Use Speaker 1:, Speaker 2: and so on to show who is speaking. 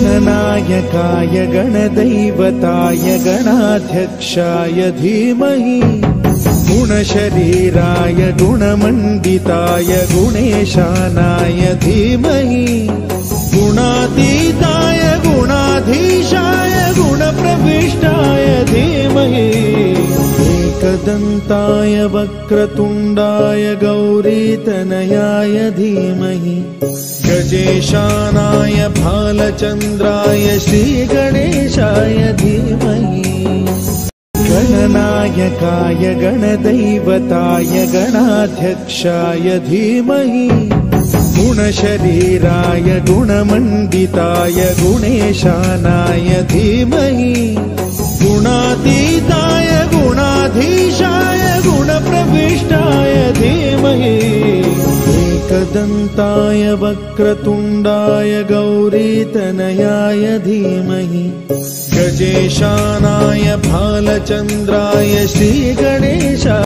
Speaker 1: गणनायकाय गणदैवताय गणाध्यक्षाय धीमहि गुणशरीराय गुणमण्डिताय गुणेशानाय धीमहि गुणातीताय गुणाधीशाय गुणप्रविष्टाय धीमहि एकदन्ताय वक्रतुण्डाय गौरीतनयाय धीमहि गजेशानाय भालचन्द्राय श्रीगणेशाय धीमहि गणनायकाय गणदैवताय गणाध्यक्षाय धीमहि गुणशरीराय गुणमण्डिताय गुणेशानाय धीमहि गुणातीताय गुणाधीशाय गुणप्रविष्टाय धीमहि एकदन्ताय वक्रतुण्डाय गौरीतनयाय धीमहि गजेशानाय भालचन्द्राय श्रीगणेशाय